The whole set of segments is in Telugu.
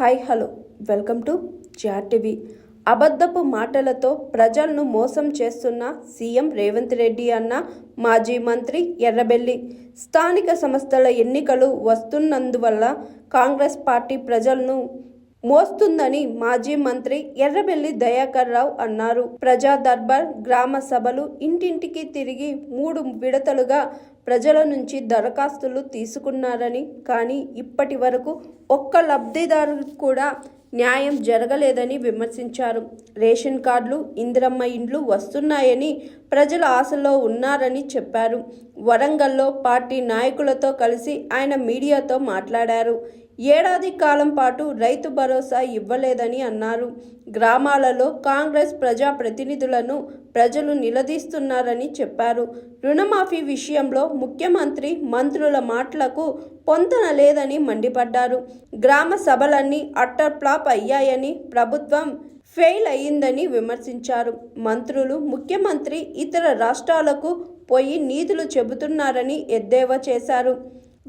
హాయ్ హలో వెల్కమ్ టు జాటీవీ. అబద్ధపు మాటలతో ప్రజలను మోసం చేస్తున్న సీఎం రేవంత్ రెడ్డి అన్న మాజీ మంత్రి ఎర్రబెల్లి. స్థానిక సంస్థల ఎన్నికలు వస్తున్నందువల్ల కాంగ్రెస్ పార్టీ ప్రజలను మోస్తుందని మాజీ మంత్రి ఎర్రబెల్లి దయాకర్ రావు అన్నారు. ప్రజా దర్బార్, గ్రామ సభలు, ఇంటింటికి తిరిగి 3 విడతలుగా ప్రజల నుంచి దరఖాస్తులు తీసుకున్నారని, కానీ ఇప్పటి వరకు ఒక్క లబ్ధిదారులకు కూడా న్యాయం జరగలేదని విమర్శించారు. రేషన్ కార్డులు, ఇందిరమ్మ ఇండ్లు వస్తున్నాయని ప్రజల ఆశలో ఉన్నారని చెప్పారు. వరంగల్లో పార్టీ నాయకులతో కలిసి ఆయన మీడియాతో మాట్లాడారు. ఏడాది కాలం పాటు రైతు భరోసా ఇవ్వలేదని అన్నారు. గ్రామాలలో కాంగ్రెస్ ప్రజాప్రతినిధులను ప్రజలు నిలదీస్తున్నారని చెప్పారు. రుణమాఫీ విషయంలో ముఖ్యమంత్రి, మంత్రుల మాటలకు పొంతన లేదని మండిపడ్డారు. గ్రామ సభలన్నీ అట్టర్ ఫ్లాప్ అయ్యాయని, ప్రభుత్వం ఫెయిల్ అయ్యిందని విమర్శించారు. మంత్రులు, ముఖ్యమంత్రి ఇతర రాష్ట్రాలకు పోయి నీతులు చెబుతున్నారని ఎద్దేవా చేశారు.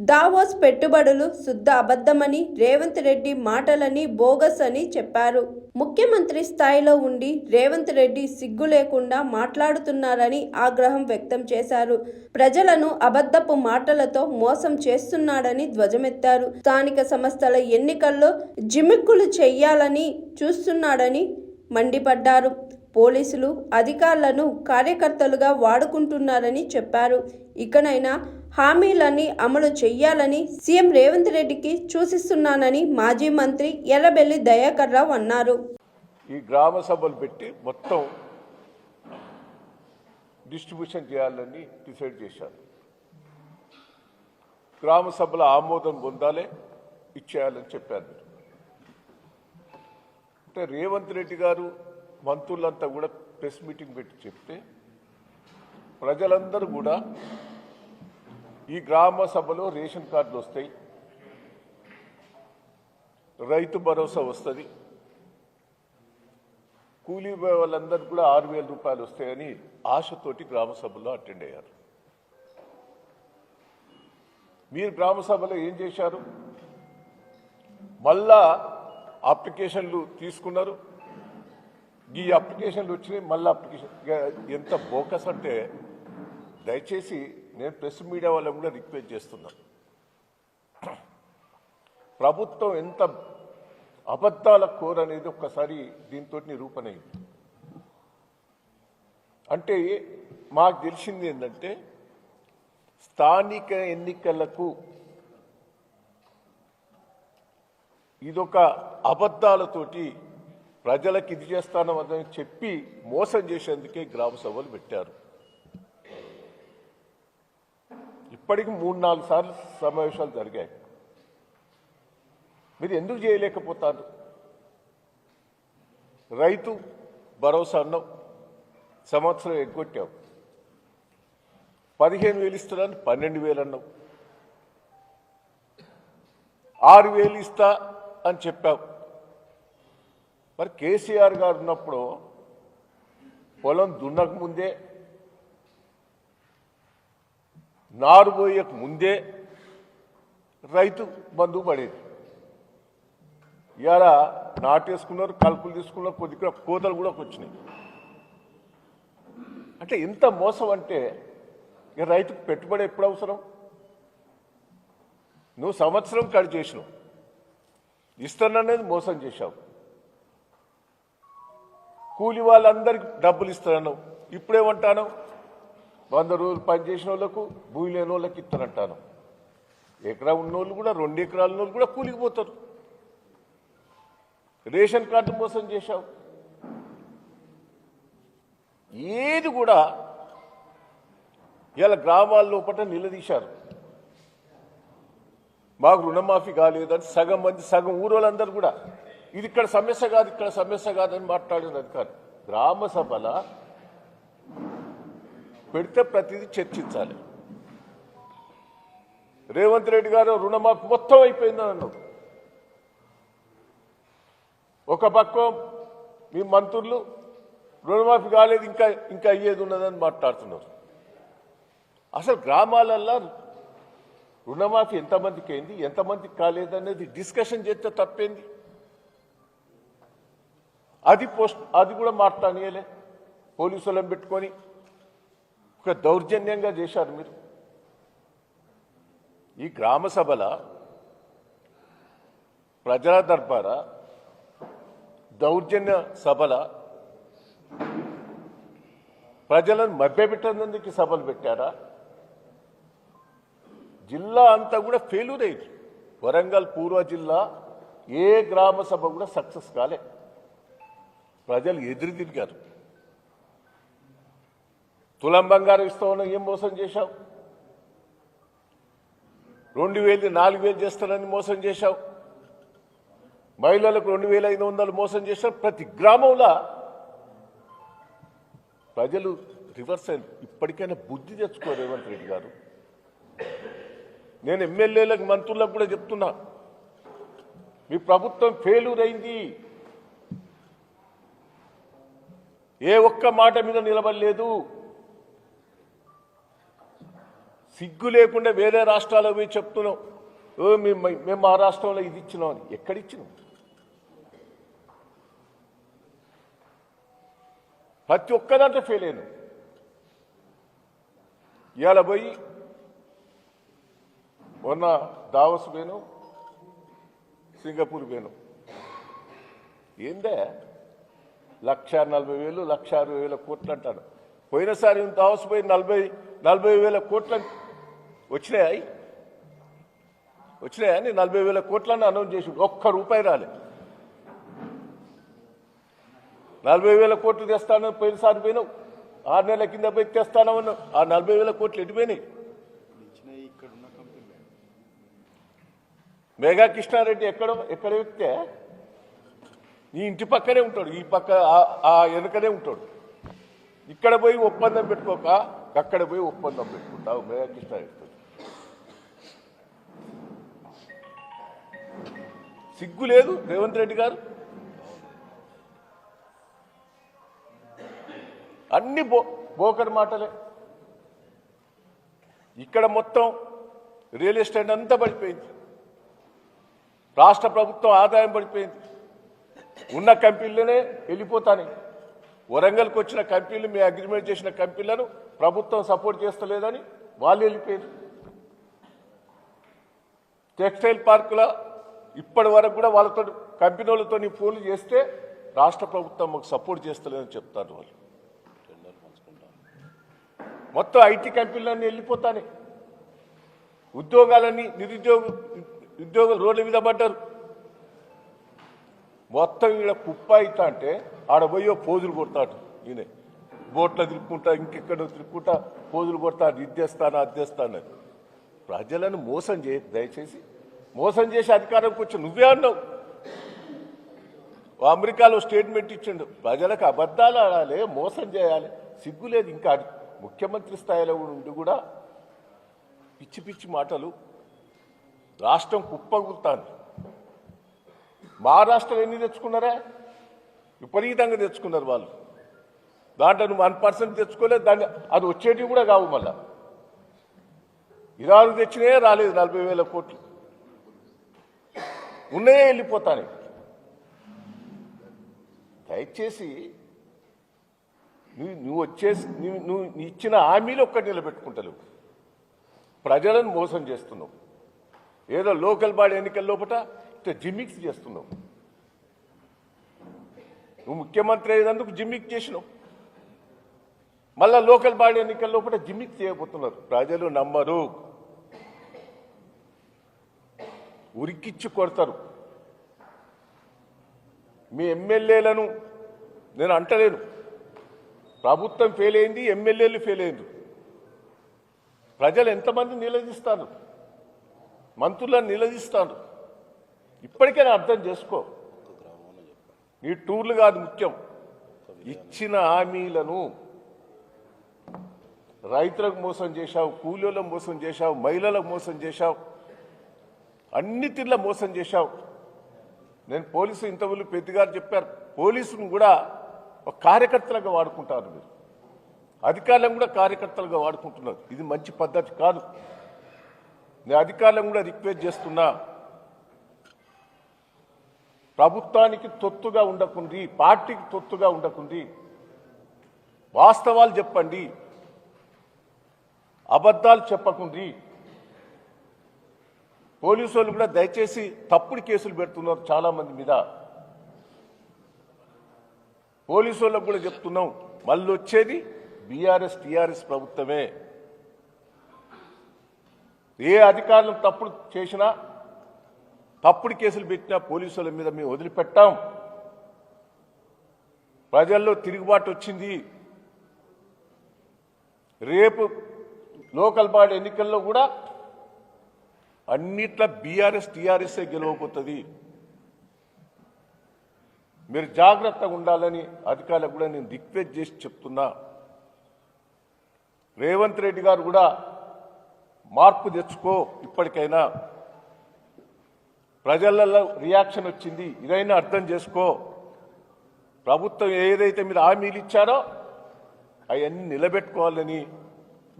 దావోస్ పెట్టుబడులు శుద్ధ అబద్ధమని, రేవంత్ రెడ్డి మాటలని బోగస్ అని చెప్పారు. ముఖ్యమంత్రి స్థాయిలో ఉండి రేవంత్ రెడ్డి సిగ్గు లేకుండా మాట్లాడుతున్నారని ఆగ్రహం వ్యక్తం చేశారు. ప్రజలను అబద్ధపు మాటలతో మోసం చేస్తున్నాడని ధ్వజమెత్తారు. స్థానిక సంస్థల ఎన్నికల్లో జిమ్మిక్కులు చెయ్యాలని చూస్తున్నాడని మండిపడ్డారు. పోలీసులు, అధికారులను కార్యకర్తలుగా వాడుకుంటున్నారని చెప్పారు. ఇకనైనా హామీలన్నీ అమలు చేయాలని సీఎం రేవంత్ రెడ్డికి సూచిస్తున్నానని మాజీ మంత్రి ఎర్రబెల్లి దయాకర్ రావు అన్నారు. ఈ గ్రామ సభలు పెట్టి మొత్తం డిస్ట్రిబ్యూషన్ చేయాలని డిసైడ్ చేశారు. గ్రామ సభల ఆమోదం పొందాలి, ఇచ్చేయాలని చెప్పారు. అంటే రేవంత్ రెడ్డి గారు మంత్రులంతా కూడా ప్రెస్ మీటింగ్ పెట్టి చెప్తే ప్రజలందరూ కూడా ఈ గ్రామ సభలో రేషన్ కార్డులు వస్తాయి, రైతు భరోసా వస్తుంది, కూలీ వాళ్ళందరూ కూడా 6,000 రూపాయలు వస్తాయని ఆశతోటి గ్రామ సభలో అటెండ్ అయ్యారు. మీరు గ్రామ సభలో ఏం చేశారు? మళ్ళా అప్లికేషన్లు తీసుకున్నారు. ఈ అప్లికేషన్లు వచ్చినాయి, మళ్ళీ అప్లికేషన్. ఎంత బోకస్ అంటే దయచేసి నేను ప్రెస్ మీడియా వాళ్ళని కూడా రిక్వెస్ట్ చేస్తున్నాను. ప్రభుత్వం ఎంత అబద్ధాల కోర్ అనేది ఒక్కసారి దీంతో నిరూపణ అయింది. అంటే మాకు తెలిసింది ఏంటంటే స్థానిక ఎన్నికలకు ఇదొక అబద్ధాలతోటి ప్రజలకు ఇది చేస్తానని చెప్పి మోసం చేసేందుకే గ్రామ సభలు పెట్టారు. ఇప్పటికి 3-4 సార్లు సమావేశాలు జరిగాయి. మీరు ఎందుకు చేయలేకపోతారు? రైతు భరోసా అన్నావు, సంవత్సరం ఎగ్గొట్టావు. 15,000 ఇస్తున్నాను, 12,000 అన్నావు. 6,000 ఇస్తా అని చెప్పావు. మరి కేసీఆర్ గారు ఉన్నప్పుడు పొలం దున్నక ముందే, నారు పోయక ముందే రైతు బంధువు పడేది. ఇవాళ నాటేసుకున్నారు, కలుపులు తీసుకున్నారు, కొద్దిగా కోతలు కూడా వచ్చినాయి. అంటే ఎంత మోసం అంటే ఇక రైతుకు పెట్టుబడి ఎప్పుడు అవసరం? నువ్వు సంవత్సరం కట్ చేసినావు, ఇస్తాననేది మోసం చేశావు. కూలి వాళ్ళందరికీ డబ్బులు ఇస్తాను, ఇప్పుడేమంటాను? 100 రోజులు పనిచేసిన వాళ్ళకు, భూమి లేని వాళ్ళకి ఇస్తానంటాను. ఎకరా ఉన్నోళ్ళు కూడా, 2 ఎకరాల వాళ్ళు కూడా కూలికి పోతారు. రేషన్ కార్డు మోసం చేశావు. ఏది కూడా ఇలా గ్రామాల లోపల నిలదీశారు. మాకు రుణమాఫీ కాలేదని సగం ఊరోళ్ళందరూ కూడా ఇది ఇక్కడ సమస్య కాదు, ఇక్కడ సమస్య కాదని మాట్లాడిన అధికారులు. గ్రామ సభల పెడితే ప్రతిదీ చర్చించాలి. రేవంత్ రెడ్డి గారు రుణమాఫీ మొత్తం అయిపోయిందని అన్నాడు. ఒక పక్క మీ మంత్రులు రుణమాఫీ కాలేదు, ఇంకా అయ్యేది ఉన్నదని మాట్లాడుతున్నారు. అసలు గ్రామాలల్లో రుణమాఫీ ఎంతమందికి అయింది, ఎంతమందికి కాలేదనేది డిస్కషన్ చేస్తే తప్పేంది? అది కూడా మాట్లాడనీయలే, పోలీసులను పెట్టుకొని ఒక దౌర్జన్యంగా చేశారు మీరు. ఈ గ్రామ సభల ప్రజల దర్బారా దౌర్జన్య సభల ప్రజలను మభ్యపెట్టేందుకు సభలు పెట్టారా? జిల్లా అంతా కూడా ఫెయిల్యూర్ అయింది. వరంగల్ పూర్వ జిల్లా ఏ గ్రామ సభ కూడా సక్సెస్ కాలే. ప్రజలు ఎదురు తిరిగారు. తులం బంగారం ఇస్తామని ఏం మోసం చేశావు? 2000 4000 చేస్తానని మోసం చేశావు. మహిళలకు 2500 మోసం చేశావు. ప్రతి గ్రామంలో ప్రజలు రివర్స్ అయింది. ఇప్పటికైనా బుద్ధి తెచ్చుకో రేవంత్ రెడ్డి గారు. నేను ఎమ్మెల్యేలకు మంత్రులకు కూడా చెప్తున్నా, మీ ప్రభుత్వం ఫెయిల్యూర్ అయింది. ఏ ఒక్క మాట మీద నిలబడలేదు. సిగ్గు లేకుండా వేరే రాష్ట్రాలకు పోయి చెప్తున్నాం, మేము మా రాష్ట్రంలో ఇది ఇచ్చినాం అని. ఎక్కడిచ్చినాం? ప్రతి ఒక్కదాంట్లో ఫెయిల్ అయినాం. ఇవాళ పోయి మొన్న దావస్ పోయాను, సింగపూర్ పోయాను. ఏందే 1,40,000 1,60,000 కోట్లు అంటాడు. పోయినసారి దావస్ పోయి 40,000 కోట్లు వచ్చినాయి. వచ్చినాయని 40,000 కోట్లని అనౌన్స్ చేసి ఒక్క రూపాయి రాలే. 40,000 కోట్లు తెస్తానని పోయినసారి పోయినావు. 6 నెలల కింద పోయి తెస్తానమన్నా. ఆ 40,000 కోట్లు ఎటుపోయినాయి? మేఘా కృష్ణారెడ్డి ఎక్కడ వ్యక్తే నీ ఇంటి పక్కనే ఉంటాడు, ఈ పక్క ఆ వెనుకనే ఉంటాడు. ఇక్కడ పోయి ఒప్పందం పెట్టుకోక అక్కడ పోయి ఒప్పందం పెట్టుకుంటావు మేఘా కృష్ణారెడ్డి. సిగ్గు లేదు రేవంత్ రెడ్డి గారు. అన్ని బోకర్ మాటలే. ఇక్కడ మొత్తం రియల్ ఎస్టేట్ అంతా పడిపోయింది. రాష్ట్ర ప్రభుత్వం ఆదాయం పడిపోయింది. ఉన్న కంపెనీలనే వెళ్ళిపోతాయి. వరంగల్కి వచ్చిన కంపెనీలు, మీ అగ్రిమెంట్ చేసిన కంపెనీలను ప్రభుత్వం సపోర్ట్ చేస్తలేదని వాళ్ళు వెళ్ళిపోయారు. టెక్స్టైల్ పార్కుల ఇప్పటి వరకు కూడా వాళ్ళతో కంపెనీలతో ఫోన్లు చేస్తే రాష్ట్ర ప్రభుత్వం మాకు సపోర్ట్ చేస్తలేదని చెప్తారు వాళ్ళు. మొత్తం ఐటీ కంపెనీలన్నీ వెళ్ళిపోతాయి. ఉద్యోగాలన్నీ ఉద్యోగులు రోడ్ల మీద పడ్డారు. మొత్తం ఈడ కుప్ప అవుతా అంటే ఆడ పోయో పోజులు కొడతాడు. ఈయన బోట్లో తిరుక్కుంటా, ఇంకెక్కడో తిరుక్కుంటా పోజులు కొడతాడు. ఇద్దేస్తాను అద్దేస్తాను. ప్రజలను మోసం దయచేసి మోసం చేసి అధికారంకి వచ్చి నువ్వే అన్నావు. అమెరికాలో స్టేట్మెంట్ ఇచ్చిండు, ప్రజలకు అబద్ధాలు ఆడాలి, మోసం చేయాలి. సిగ్గులేదు. ఇంకా ముఖ్యమంత్రి స్థాయిలో ఉండి కూడా పిచ్చి పిచ్చి మాటలు. రాష్ట్రం కుప్పగులుతాను. మహారాష్ట్రలో ఎన్ని తెచ్చుకున్నారా? విపరీతంగా తెచ్చుకున్నారు వాళ్ళు. దాంట్లో నువ్వు 1% తెచ్చుకోలేదు. దాన్ని అది వచ్చేటివి కూడా కావు. మళ్ళా ఇరాను తెచ్చినే రాలేదు. 40,000 కోట్లు ఉన్నాయే వెళ్ళిపోతాను. దయచేసి నువ్వు నువ్వు ఇచ్చిన హామీలు ఒక్కటి నిలబెట్టుకుంటలేవు. ప్రజలను మోసం చేస్తున్నావు. ఏదో లోకల్ బాడీ ఎన్నికల లోపల ఇట్లా జిమ్మిక్స్ చేస్తున్నావు. నువ్వు ముఖ్యమంత్రి అయ్యేందుకు జిమ్మిక్ చేసినావు. మళ్ళా లోకల్ బాడీ ఎన్నికల లోపల జిమ్మిక్ చేయబోతున్నారు. ప్రజలు నమ్మరు, ఉరికిచ్చి కొడతారు. మీ ఎమ్మెల్యేలను నేను అంటలేను. ప్రభుత్వం ఫెయిల్ అయింది, ఎమ్మెల్యేలు ఫెయిల్ అయింది. ప్రజలు ఎంతమంది నిలదీస్తారు? మంత్రులను నిలదీస్తాను. ఇప్పటికైనా అర్థం చేసుకో. నీ టూర్లు కాదు ముఖ్యం. ఇచ్చిన హామీలను రైతులకు మోసం చేశావు, కూలీలకు మోసం చేశావు, మహిళలకు మోసం చేశావు, అన్ని తీర్ల మోసం చేశావు. నేను పోలీసు ఇంతవరకు పెద్దగారు చెప్పారు, పోలీసును కూడా ఒక కార్యకర్తలుగా వాడుకుంటారు మీరు. అధికారులను కూడా కార్యకర్తలుగా వాడుకుంటున్నారు. ఇది మంచి పద్ధతి కాదు. నేను అధికారులను కూడా రిక్వెస్ట్ చేస్తున్నా, ప్రభుత్వానికి తొత్తుగా ఉండకుంది, పార్టీకి తొత్తుగా ఉండకుంది, వాస్తవాలు చెప్పండి, అబద్ధాలు చెప్పకుంది. పోలీసు వాళ్ళు కూడా దయచేసి తప్పుడు కేసులు పెడుతున్నారు చాలా మంది మీద. పోలీసు వాళ్ళకు కూడా చెప్తున్నాం, మళ్ళీ వచ్చేది బీఆర్ఎస్ టీఆర్ఎస్ ప్రభుత్వమే. ఏ అధికారులు తప్పుడు చేసినా, తప్పుడు కేసులు పెట్టినా పోలీసు వాళ్ళ మీద మేము వదిలిపెట్టాం. ప్రజల్లో తిరుగుబాటు వచ్చింది. రేపు లోకల్ బాడీ ఎన్నికల్లో కూడా అన్నిట్లా బీఆర్ఎస్ టీఆర్ఎస్ఏ గెలవబోతుంది. మీరు జాగ్రత్తగా ఉండాలని అధికారులకు కూడా నేను రిక్వెస్ట్ చేసి చెప్తున్నా. రేవంత్ రెడ్డి గారు కూడా మార్పు తెచ్చుకో, ఇప్పటికైనా ప్రజలలో రియాక్షన్ వచ్చింది, ఇదైనా అర్థం చేసుకో. ప్రభుత్వం ఏదైతే మీరు హామీలు ఇచ్చారో అవన్నీ నిలబెట్టుకోవాలని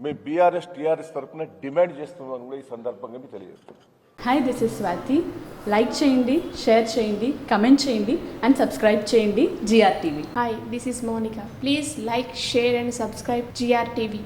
మేము బీఆర్ఎస్ టీఆర్ఎస్ తరఫున డిమాండ్ చేస్తున్నామని కూడా ఈ సందర్భంగా మీకు తెలియజేస్తున్నాం. Hi, this is Swathi. Like చేయండి, షేర్ చేయండి, కమెంట్ చేయండి అండ్ సబ్స్క్రైబ్ చేయండి GRTV. Hi, this is Monica. Please like, share and subscribe GRTV.